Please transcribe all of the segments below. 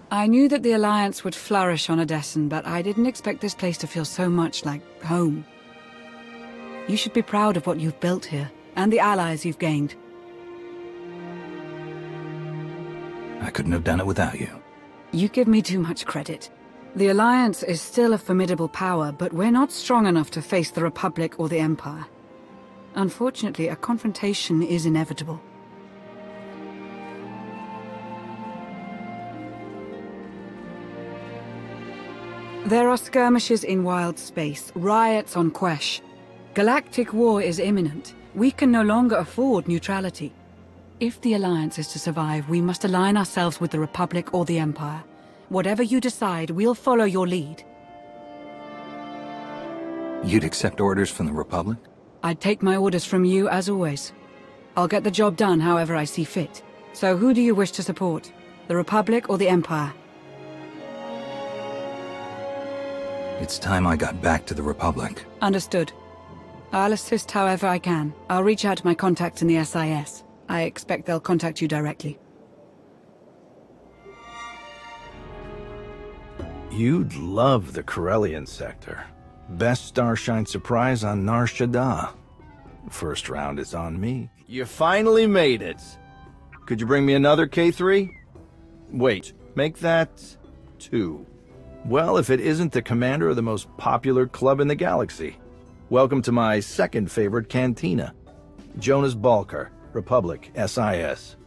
I knew that the Alliance would flourish on Odessen, but I didn't expect this place to feel so much like home. You should be proud of what you've built here, and the allies you've gained. I couldn't have done it without you. You give me too much credit. The Alliance is still a formidable power, but we're not strong enough to face the Republic or the Empire. Unfortunately, a confrontation is inevitable. There are skirmishes in wild space, riots on Quesh. Galactic war is imminent. We can no longer afford neutrality. If the Alliance is to survive, we must align ourselves with the Republic or the Empire. Whatever you decide, we'll follow your lead. You'd accept orders from the Republic? I'd take my orders from you, as always. I'll get the job done however I see fit. So who do you wish to support? The Republic or the Empire? It's time I got back to the Republic. Understood. I'll assist however I can. I'll reach out to my contacts in the SIS. I expect they'll contact you directly. You'd love the Corellian sector. Best Starshine surprise on Nar Shaddaa. First round is on me. You finally made it. Could you bring me another K3? Wait, make that 2. Well, if it isn't the commander of the most popular club in the galaxy. Welcome to my second favorite cantina. Jonas Balker, Republic, SIS.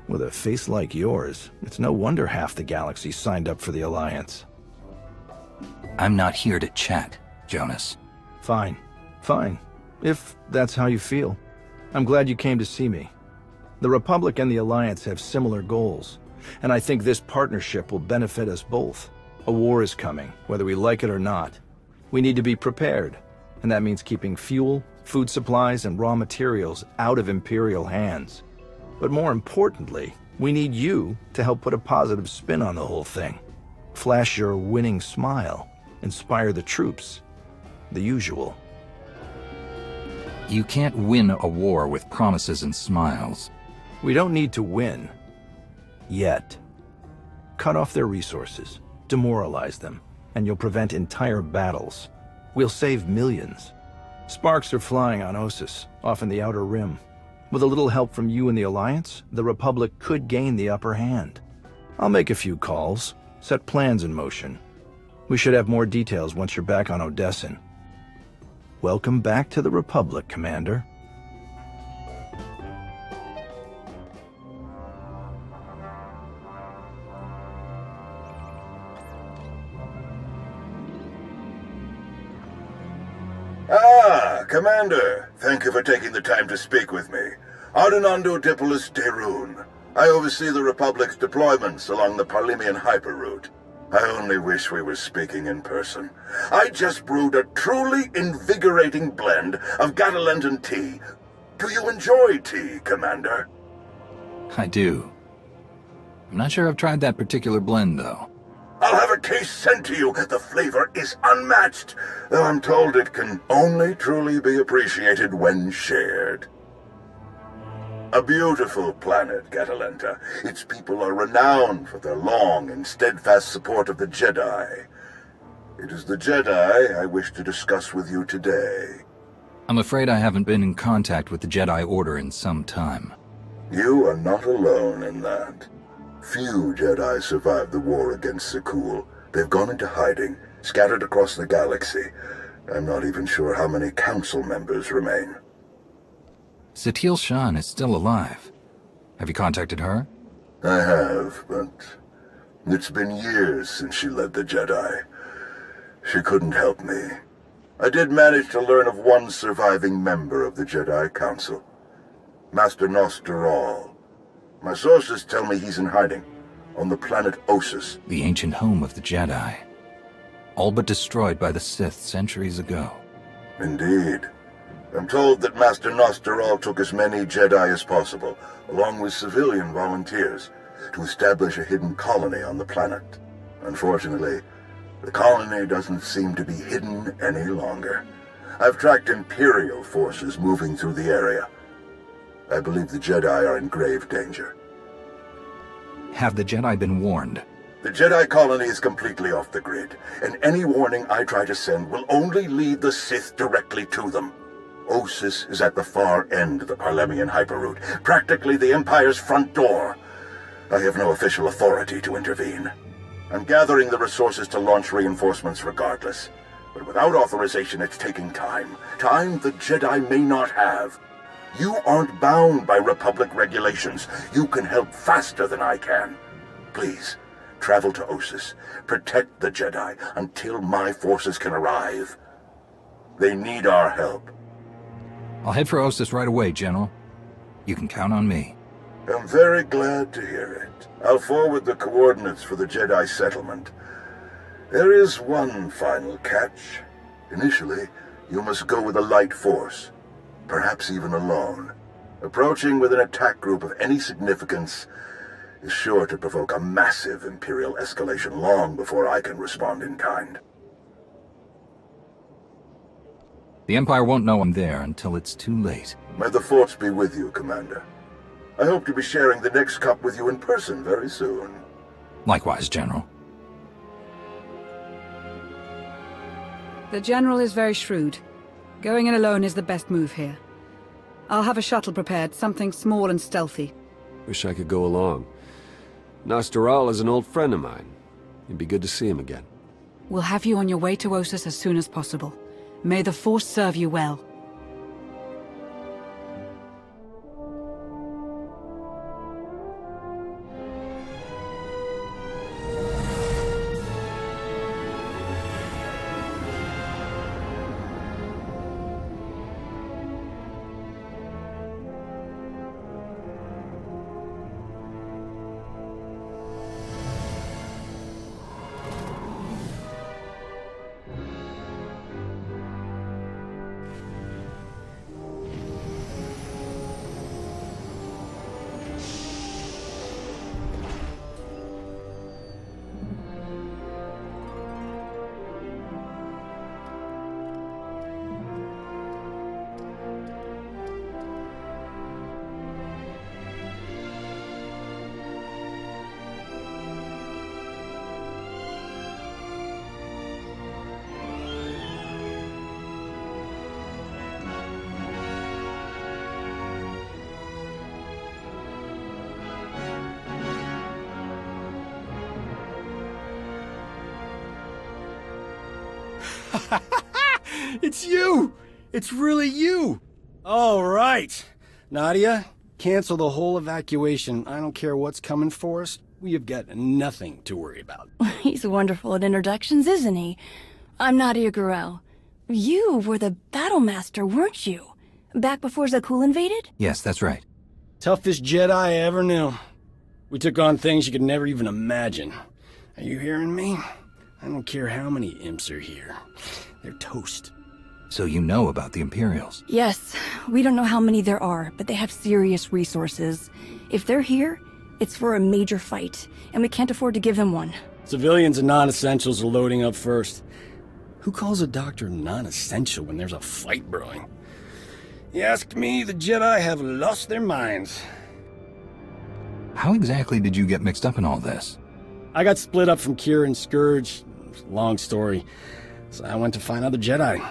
With a face like yours, it's no wonder half the galaxy signed up for the Alliance. I'm not here to chat, Jonas. Fine. Fine. If that's how you feel. I'm glad you came to see me. The Republic and the Alliance have similar goals, and I think this partnership will benefit us both. A war is coming, whether we like it or not. We need to be prepared, and that means keeping fuel, food supplies, and raw materials out of Imperial hands. But more importantly, we need you to help put a positive spin on the whole thing. Flash your winning smile, inspire the troops. The usual. You can't win a war with promises and smiles. We don't need to win. Yet. Cut off their resources. Demoralize them, and you'll prevent entire battles. We'll save millions. Sparks are flying on Ossus, off in the Outer Rim. With a little help from you and the Alliance, the Republic could gain the upper hand. I'll make a few calls, set plans in motion. We should have more details once you're back on Odessen. Welcome back to the Republic, Commander. Commander, thank you for taking the time to speak with me. Ardinando Dipolis Derun. I oversee the Republic's deployments along the Parlemian hyperroute. I only wish we were speaking in person. I just brewed a truly invigorating blend of Gatalentan tea. Do you enjoy tea, Commander? I do. I'm not sure I've tried that particular blend, though. I'll have a case sent to you. The flavor is unmatched, though I'm told it can only truly be appreciated when shared. A beautiful planet, Catalenta. Its people are renowned for their long and steadfast support of the Jedi. It is the Jedi I wish to discuss with you today. I'm afraid I haven't been in contact with the Jedi Order in some time. You are not alone in that. Few Jedi survived the war against Sekul. They've gone into hiding, scattered across the galaxy. I'm not even sure how many council members remain. Satil Shan is still alive. Have you contacted her? I have, but it's been years since she led the Jedi. She couldn't help me. I did manage to learn of one surviving member of the Jedi Council, Master Nostral. My sources tell me he's in hiding, on the planet Ossus. The ancient home of the Jedi. All but destroyed by the Sith centuries ago. Indeed. I'm told that Master Nostral took as many Jedi as possible, along with civilian volunteers, to establish a hidden colony on the planet. Unfortunately, the colony doesn't seem to be hidden any longer. I've tracked Imperial forces moving through the area. I believe the Jedi are in grave danger. Have the Jedi been warned? The Jedi colony is completely off the grid, and any warning I try to send will only lead the Sith directly to them. Osis is at the far end of the Parlemian hyperroute, practically the Empire's front door. I have no official authority to intervene. I'm gathering the resources to launch reinforcements regardless. But without authorization, it's taking time. Time the Jedi may not have. You aren't bound by Republic regulations. You can help faster than I can. Please, travel to Osis. Protect the Jedi until my forces can arrive. They need our help. I'll head for Osis right away, General. You can count on me. I'm very glad to hear it. I'll forward the coordinates for the Jedi settlement. There is one final catch. Initially, you must go with a light force, perhaps even alone. Approaching with an attack group of any significance is sure to provoke a massive Imperial escalation long before I can respond in kind. The Empire won't know I'm there until it's too late. May the Force be with you, Commander. I hope to be sharing the next cup with you in person very soon. Likewise, General. The General is very shrewd. Going in alone is the best move here. I'll have a shuttle prepared, something small and stealthy. Wish I could go along. Nostoral is an old friend of mine. It'd be good to see him again. We'll have you on your way to Osis as soon as possible. May the Force serve you well. It's you! It's really you! All right. Nadia, cancel the whole evacuation. I don't care what's coming for us. We have got nothing to worry about. He's wonderful at introductions, isn't he? I'm Nadia Gurel. You were the battle master, weren't you? Back before Zakul invaded? Yes, that's right. Toughest Jedi I ever knew. We took on things you could never even imagine. Are you hearing me? I don't care how many imps are here. They're toast. So you know about the Imperials? Yes. We don't know how many there are, but they have serious resources. If they're here, it's for a major fight, and we can't afford to give them one. Civilians and non-essentials are loading up first. Who calls a doctor non-essential when there's a fight brewing? You ask me, the Jedi have lost their minds. How exactly did you get mixed up in all this? I got split up from Kira and Scourge. Long story. So I went to find other Jedi.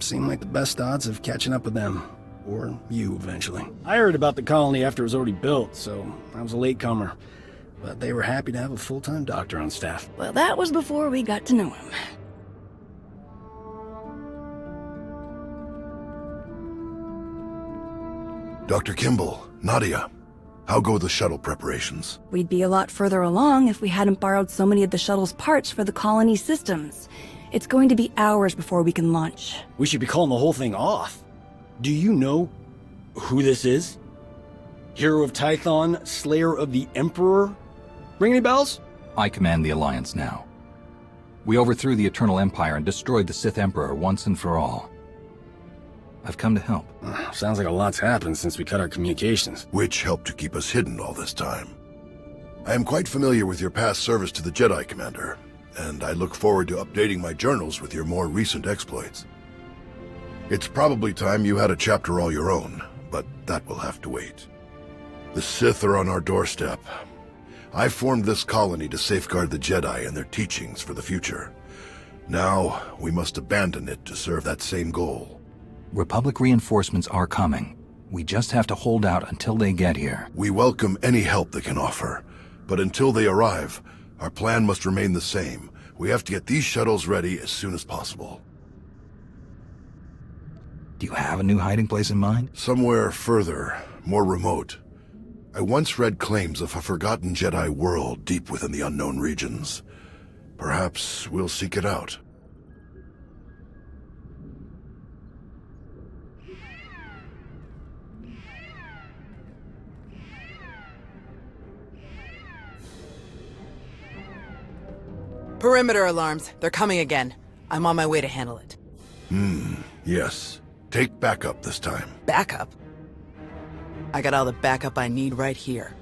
Seemed like the best odds of catching up with them. Or you, eventually. I heard about the colony after it was already built, so I was a latecomer. But they were happy to have a full-time doctor on staff. Well, that was before we got to know him. Dr. Kimball, Nadia, how go the shuttle preparations? We'd be a lot further along if we hadn't borrowed so many of the shuttle's parts for the colony systems. It's going to be hours before we can launch. We should be calling the whole thing off. Do you know who this is? Hero of Tython, Slayer of the Emperor? Ring any bells? I command the Alliance now. We overthrew the Eternal Empire and destroyed the Sith Emperor once and for all. I've come to help. Sounds like a lot's happened since we cut our communications. Which helped to keep us hidden all this time. I am quite familiar with your past service to the Jedi, Commander, and I look forward to updating my journals with your more recent exploits. It's probably time you had a chapter all your own, but that will have to wait. The Sith are on our doorstep. I formed this colony to safeguard the Jedi and their teachings for the future. Now, we must abandon it to serve that same goal. Republic reinforcements are coming. We just have to hold out until they get here. We welcome any help they can offer, but until they arrive, our plan must remain the same. We have to get these shuttles ready as soon as possible. Do you have a new hiding place in mind? Somewhere further, more remote. I once read claims of a forgotten Jedi world deep within the unknown regions. Perhaps we'll seek it out. Perimeter alarms. They're coming again. I'm on my way to handle it. Yes. Take backup this time. Backup? I got all the backup I need right here.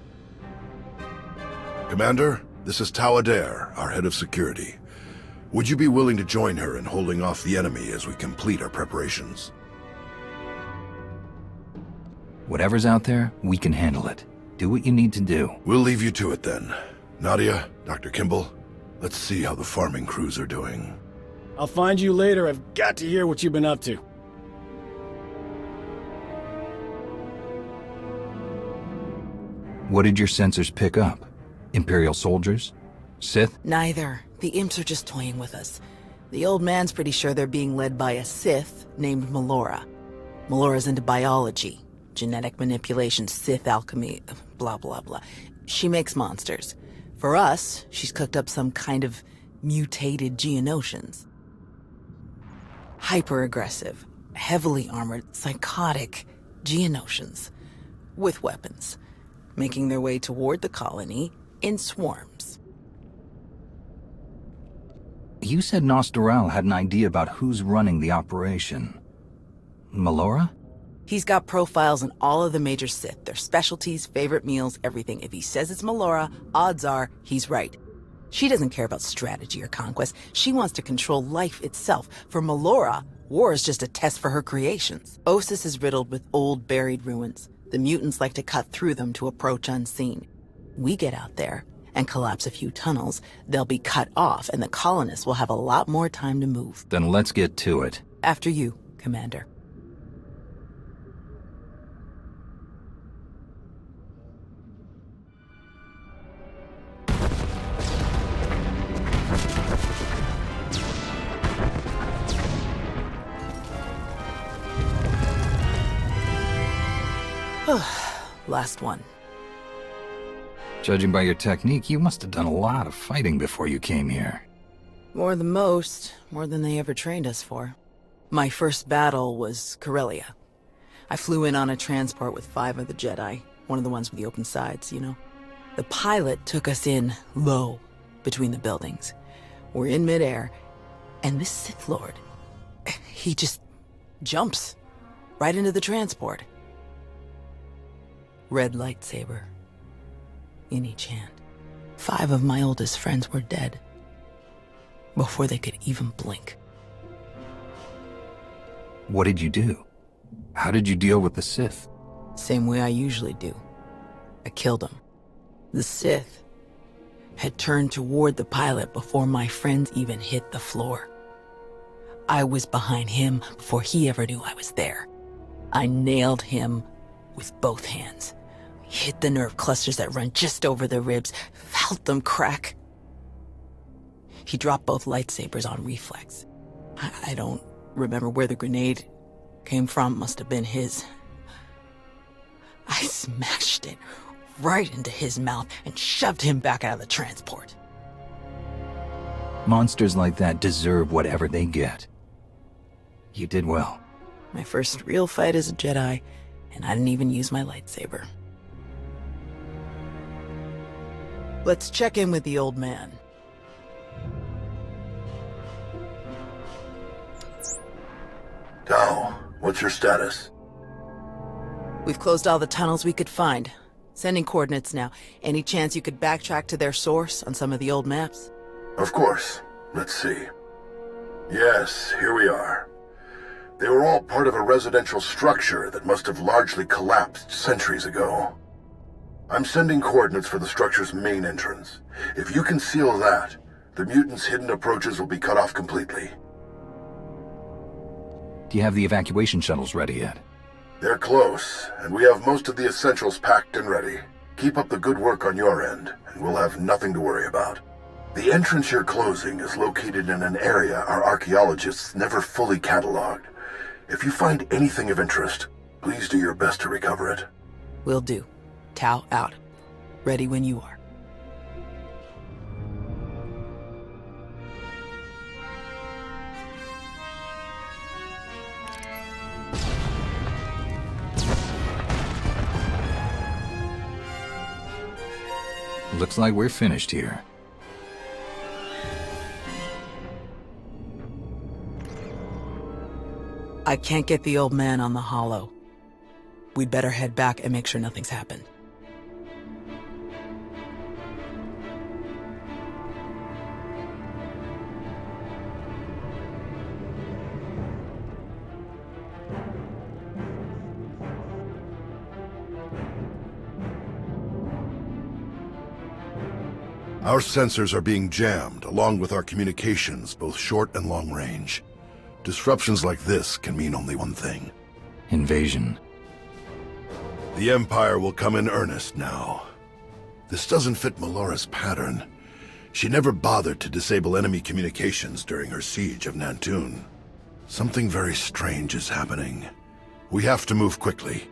Commander, this is Tau Adair, our head of security. Would you be willing to join her in holding off the enemy as we complete our preparations? Whatever's out there, we can handle it. Do what you need to do. We'll leave you to it then. Nadia, Dr. Kimball, let's see how the farming crews are doing. I'll find you later. I've got to hear what you've been up to. What did your sensors pick up? Imperial soldiers? Sith? Neither. The imps are just toying with us. The old man's pretty sure they're being led by a Sith named Melora. Melora's into biology, genetic manipulation, Sith alchemy, blah blah blah. She makes monsters. For us, she's cooked up some kind of mutated Geonosians. Hyper-aggressive, heavily armored, psychotic Geonosians. With weapons. Making their way toward the colony in swarms. You said Nostoral had an idea about who's running the operation. Melora? He's got profiles on all of the major Sith, their specialties, favorite meals, everything. If he says it's Melora, odds are he's right. She doesn't care about strategy or conquest. She wants to control life itself. For Melora, war is just a test for her creations. Ossus is riddled with old, buried ruins. The mutants like to cut through them to approach unseen. We get out there and collapse a few tunnels, they'll be cut off, and the colonists will have a lot more time to move. Then let's get to it. After you, Commander. Last one. Judging by your technique, you must have done a lot of fighting before you came here. More than most, more than they ever trained us for. My first battle was Corellia. I flew in on a transport with 5 of the Jedi, one of the ones with the open sides, you know. The pilot took us in low, between the buildings. We're in midair, and this Sith Lord, he just jumps right into the transport. Red lightsaber in each hand. 5 of my oldest friends were dead before they could even blink. What did you do? How did you deal with the Sith? Same way I usually do. I killed them. The Sith had turned toward the pilot before my friends even hit the floor. I was behind him before he ever knew I was there. I nailed him with both hands. Hit the nerve clusters that run just over the ribs, felt them crack. He dropped both lightsabers on reflex. I don't remember where the grenade came from, must have been his. I smashed it right into his mouth and shoved him back out of the transport. Monsters like that deserve whatever they get. You did well. My first real fight as a Jedi, and I didn't even use my lightsaber. Let's check in with the old man. Tau, what's your status? We've closed all the tunnels we could find. Sending coordinates now. Any chance you could backtrack to their source on some of the old maps? Of course. Let's see. Yes, here we are. They were all part of a residential structure that must have largely collapsed centuries ago. I'm sending coordinates for the structure's main entrance. If you can seal that, the mutants' hidden approaches will be cut off completely. Do you have the evacuation shuttles ready yet? They're close, and we have most of the essentials packed and ready. Keep up the good work on your end, and we'll have nothing to worry about. The entrance you're closing is located in an area our archaeologists never fully cataloged. If you find anything of interest, please do your best to recover it. Will do. Tau out. Ready when you are. Looks like we're finished here. I can't get the old man on the holo. We'd better head back and make sure nothing's happened. Our sensors are being jammed, along with our communications, both short and long range. Disruptions like this can mean only one thing. Invasion. The Empire will come in earnest now. This doesn't fit Melora's pattern. She never bothered to disable enemy communications during her siege of Nantoon. Something very strange is happening. We have to move quickly.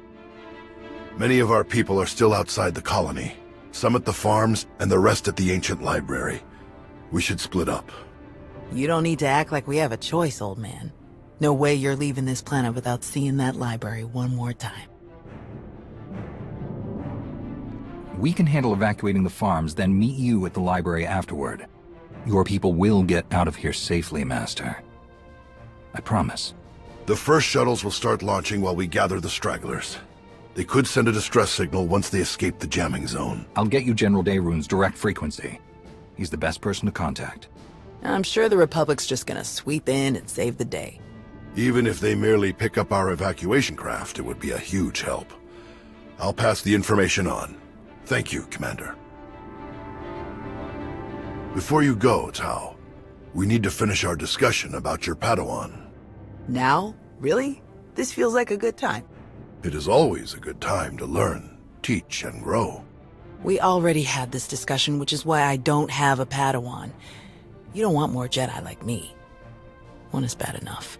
Many of our people are still outside the colony. Some at the farms, and the rest at the ancient library. We should split up. You don't need to act like we have a choice, old man. No way you're leaving this planet without seeing that library one more time. We can handle evacuating the farms, then meet you at the library afterward. Your people will get out of here safely, Master. I promise. The first shuttles will start launching while we gather the stragglers. They could send a distress signal once they escape the jamming zone. I'll get you General Daeroon's direct frequency. He's the best person to contact. I'm sure the Republic's just gonna sweep in and save the day. Even if they merely pick up our evacuation craft, it would be a huge help. I'll pass the information on. Thank you, Commander. Before you go, Tau, we need to finish our discussion about your Padawan. Now? Really? This feels like a good time. It is always a good time to learn, teach, and grow. We already had this discussion, which is why I don't have a Padawan. You don't want more Jedi like me. One is bad enough.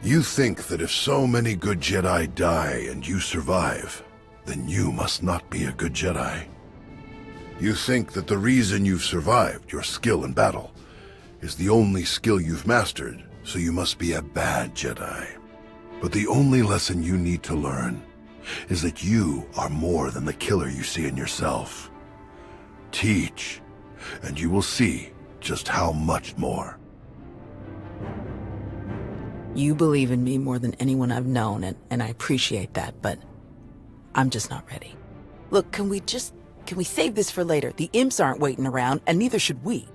You think that if so many good Jedi die and you survive, then you must not be a good Jedi. You think that the reason you've survived, your skill in battle, is the only skill you've mastered, so you must be a bad Jedi. But the only lesson you need to learn is that you are more than the killer you see in yourself. Teach, and you will see just how much more. You believe in me more than anyone I've known, and I appreciate that, but I'm just not ready. Look, can we save this for later? The imps aren't waiting around, and neither should we.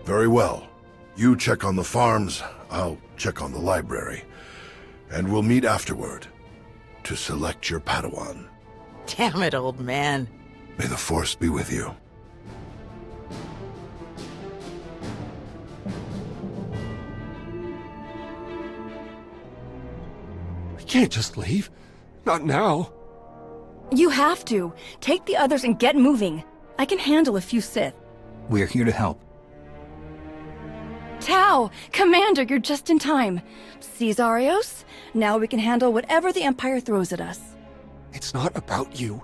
Very well. You check on the farms, I'll check on the library. And we'll meet afterward to select your Padawan. Damn it, old man. May the Force be with you. We can't just leave. Not now. You have to. Take the others and get moving. I can handle a few Sith. We're here to help. Tau! Commander, you're just in time. See, Zarios? Now we can handle whatever the Empire throws at us. It's not about you.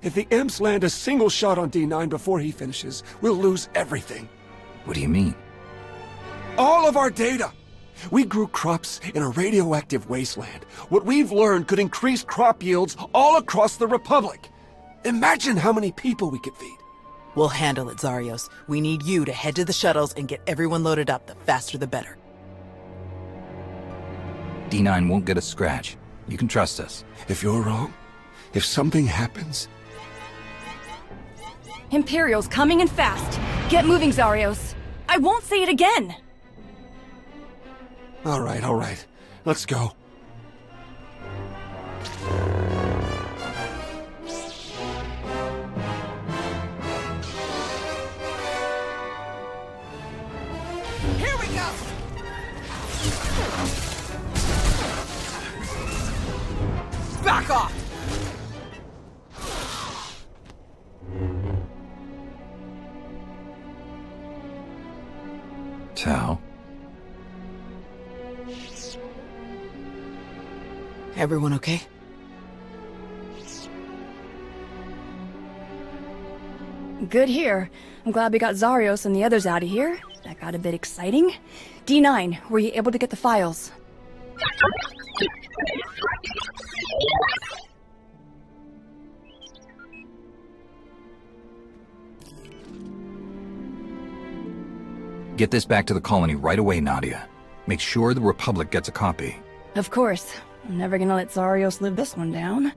If the imps land a single shot on D9 before he finishes, we'll lose everything. What do you mean? All of our data! We grew crops in a radioactive wasteland. What we've learned could increase crop yields all across the Republic. Imagine how many people we could feed. We'll handle it, Zarios. We need you to head to the shuttles and get everyone loaded up. The faster the better. D9 won't get a scratch. You can trust us. If you're wrong, if something happens... Imperial's coming in fast. Get moving, Zarios. I won't say it again. All right. Let's go. Back off! Tao? Everyone okay? Good here. I'm glad we got Zarios and the others out of here. That got a bit exciting. D9, were you able to get the files? Get this back to the colony right away, Nadia. Make sure the Republic gets a copy. Of course. I'm never gonna let Zarios live this one down.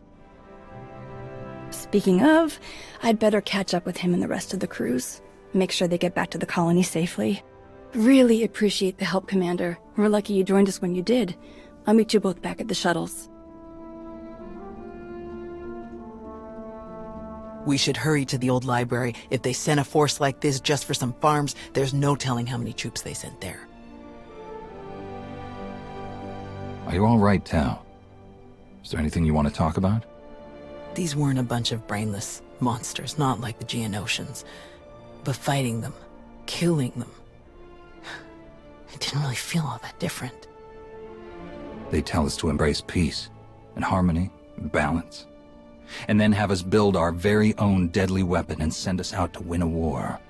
Speaking of, I'd better catch up with him and the rest of the crews. Make sure they get back to the colony safely. Really appreciate the help, Commander. We're lucky you joined us when you did. I'll meet you both back at the shuttles. We should hurry to the old library. If they sent a force like this just for some farms, there's no telling how many troops they sent there. Are you all right, Tao? Is there anything you want to talk about? These weren't a bunch of brainless monsters, not like the Geonosians. But fighting them, killing them, it didn't really feel all that different. They tell us to embrace peace, and harmony, and balance. And then have us build our very own deadly weapon and send us out to win a war.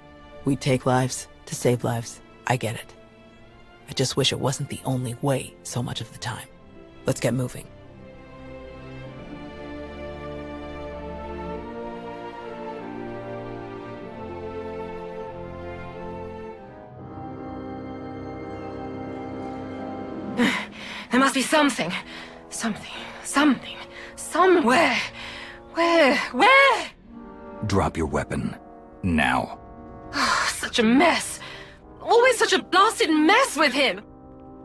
We take lives to save lives. I get it. I just wish it wasn't the only way so much of the time. Let's get moving. There must be something. Somewhere. Where? Drop your weapon. Now. Such a mess. Always such a blasted mess with him.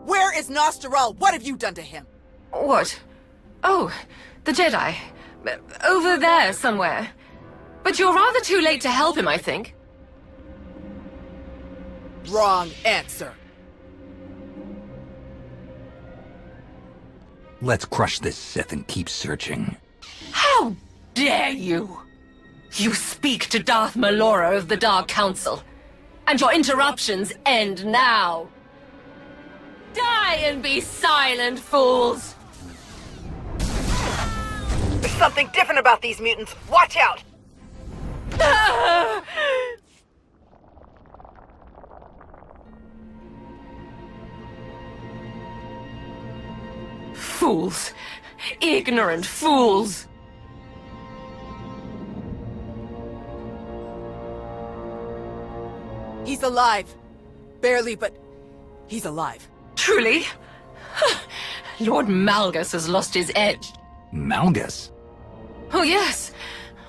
Where is Nostaral? What have you done to him? What? Oh, the Jedi. Over there somewhere. But you're rather too late to help him, I think. Wrong answer. Let's crush this Sith and keep searching. How dare you! You speak to Darth Malora of the Dark Council. And your interruptions end now. Die and be silent, fools! There's something different about these mutants. Watch out! Fools. Ignorant fools. He's alive. Barely, but he's alive. Truly? Lord Malgus has lost his edge. Malgus? Oh yes.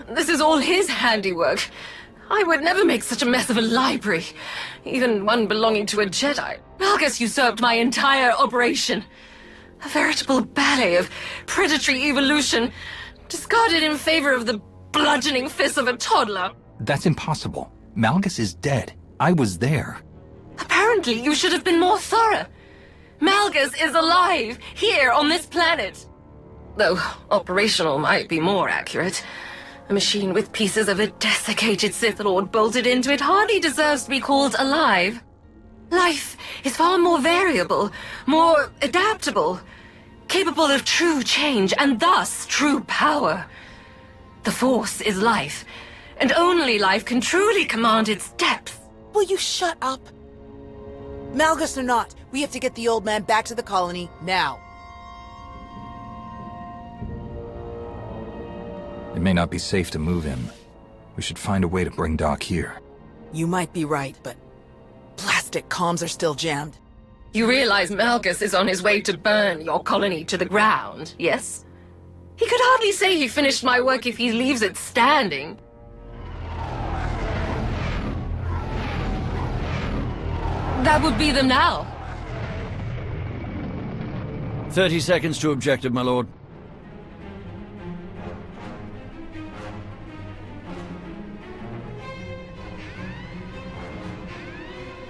This is all his handiwork. I would never make such a mess of a library, even one belonging to a Jedi. Malgus usurped my entire operation. A veritable ballet of predatory evolution, discarded in favor of the bludgeoning fists of a toddler. That's impossible. Malgus is dead. I was there. Apparently, you should have been more thorough. Malgus is alive, here on this planet. Though operational might be more accurate. A machine with pieces of a desiccated Sith Lord bolted into it hardly deserves to be called alive. Life is far more variable, more adaptable, capable of true change, and thus true power. The Force is life, and only life can truly command its depth. Will you shut up? Malgus or not, we have to get the old man back to the colony now. It may not be safe to move him. We should find a way to bring Doc here. You might be right, but plastic comms are still jammed. You realize Malgus is on his way to burn your colony to the ground, yes? He could hardly say he finished my work if he leaves it standing. That would be them now. 30 seconds to objective, my lord.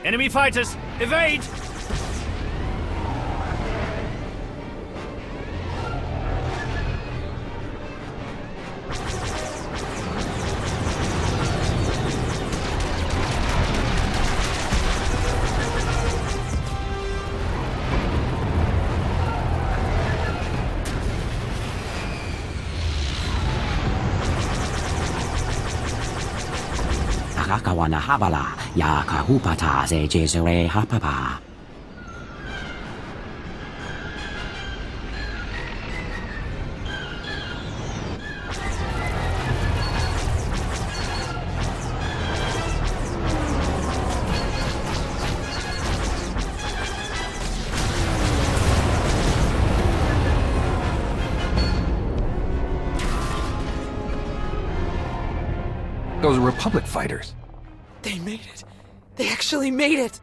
Enemy fighters, evade! Wana Habala, Yaka Hupata, Zejere Hapapa. Those Republic fighters. They made it. They actually made it.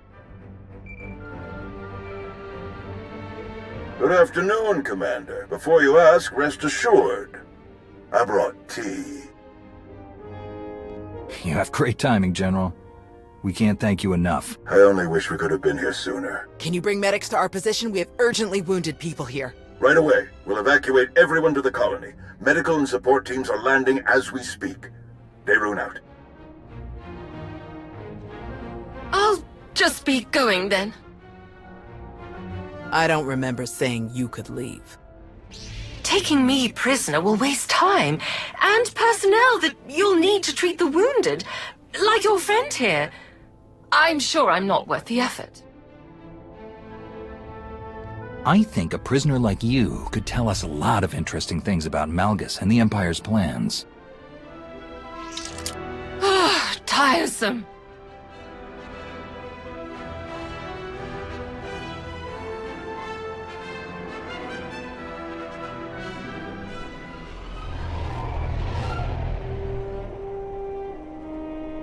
Good afternoon, Commander. Before you ask, rest assured. I brought tea. You have great timing, General. We can't thank you enough. I only wish we could have been here sooner. Can you bring medics to our position? We have urgently wounded people here. Right away. We'll evacuate everyone to the colony. Medical and support teams are landing as we speak. Daerun out. I'll just be going then. I don't remember saying you could leave. Taking me prisoner will waste time, and personnel that you'll need to treat the wounded, like your friend here. I'm sure I'm not worth the effort. I think a prisoner like you could tell us a lot of interesting things about Malgus and the Empire's plans. Tiresome.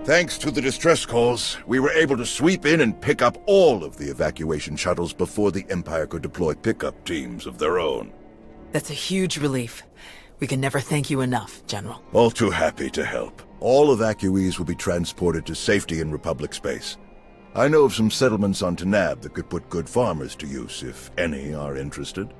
Thanks to the distress calls, we were able to sweep in and pick up all of the evacuation shuttles before the Empire could deploy pickup teams of their own. That's a huge relief. We can never thank you enough, General. All too happy to help. All evacuees will be transported to safety in Republic space. I know of some settlements on Tanab that could put good farmers to use, if any are interested.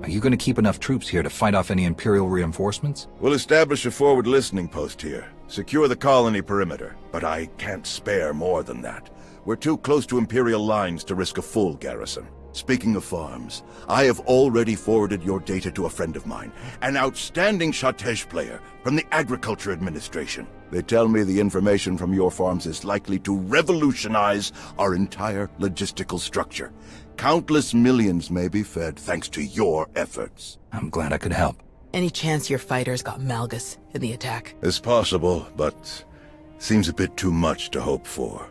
Are you going to keep enough troops here to fight off any Imperial reinforcements? We'll establish a forward listening post here. Secure the colony perimeter, but I can't spare more than that. We're too close to Imperial lines to risk a full garrison. Speaking of farms, I have already forwarded your data to a friend of mine, an outstanding Shatej player from the Agriculture Administration. They tell me the information from your farms is likely to revolutionize our entire logistical structure. Countless millions may be fed thanks to your efforts. I'm glad I could help. Any chance your fighters got Malgus in the attack? It's possible, but seems a bit too much to hope for.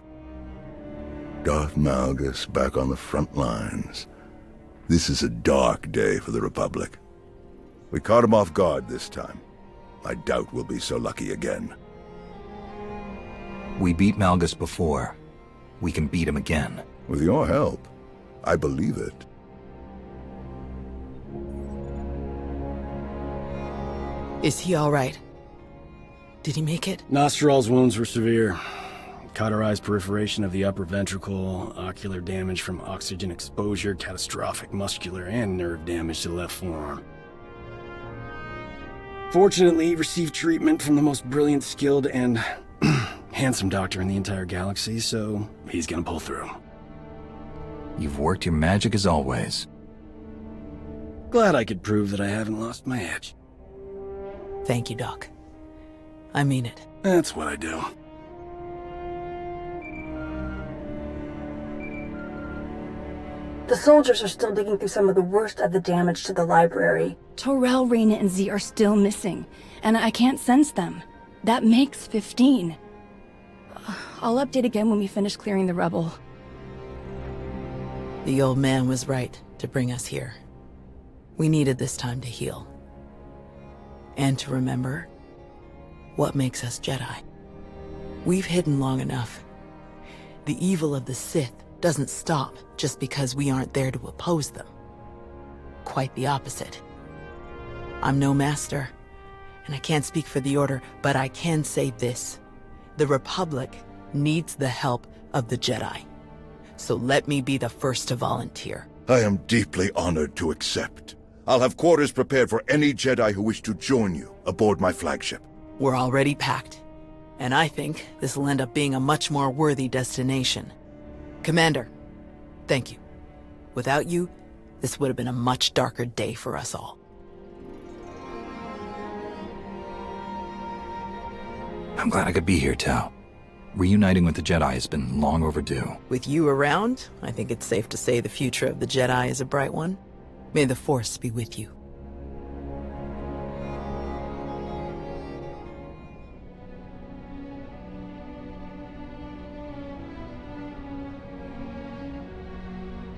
Darth Malgus back on the front lines. This is a dark day for the Republic. We caught him off guard this time. I doubt we'll be so lucky again. We beat Malgus before. We can beat him again. With your help, I believe it. Is he all right? Did he make it? Nostral's wounds were severe. Cauterized perforation of the upper ventricle, ocular damage from oxygen exposure, catastrophic muscular and nerve damage to the left forearm. Fortunately, he received treatment from the most brilliant, skilled, and handsome doctor in the entire galaxy, so he's gonna pull through. You've worked your magic as always. Glad I could prove that I haven't lost my edge. Thank you, Doc. I mean it. That's what I do. The soldiers are still digging through some of the worst of the damage to the library. Torel, Reyna, and Z are still missing, and I can't sense them. That makes 15. I'll update again when we finish clearing the rubble. The old man was right to bring us here. We needed this time to heal. And to remember what makes us Jedi. We've hidden long enough. The evil of the Sith doesn't stop just because we aren't there to oppose them. Quite the opposite. I'm no master, and I can't speak for the Order, but I can say this. The Republic needs the help of the Jedi. So let me be the first to volunteer. I am deeply honored to accept. I'll have quarters prepared for any Jedi who wish to join you aboard my flagship. We're already packed, and I think this will end up being a much more worthy destination. Commander, thank you. Without you, this would have been a much darker day for us all. I'm glad I could be here, Tao. Reuniting with the Jedi has been long overdue. With you around, I think it's safe to say the future of the Jedi is a bright one. May the Force be with you.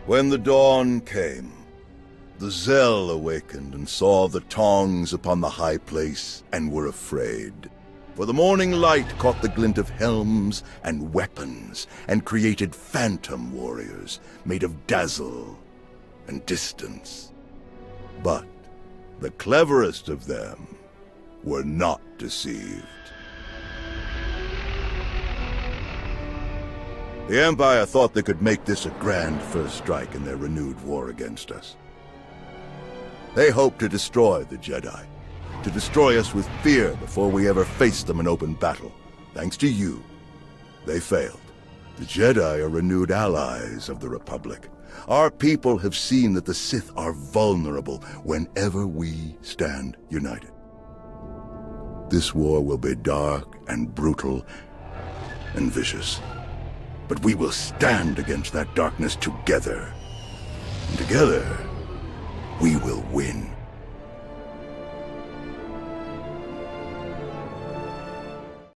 When the dawn came, the Zell awakened and saw the tongs upon the high place and were afraid. For the morning light caught the glint of helms and weapons and created phantom warriors made of dazzle and distance. But the cleverest of them were not deceived. The Empire thought they could make this a grand first strike in their renewed war against us. They hoped to destroy the Jedi, to destroy us with fear before we ever faced them in open battle. Thanks to you, they failed. The Jedi are renewed allies of the Republic. Our people have seen that the Sith are vulnerable whenever we stand united. This war will be dark and brutal and vicious. But we will stand against that darkness together. And together, we will win.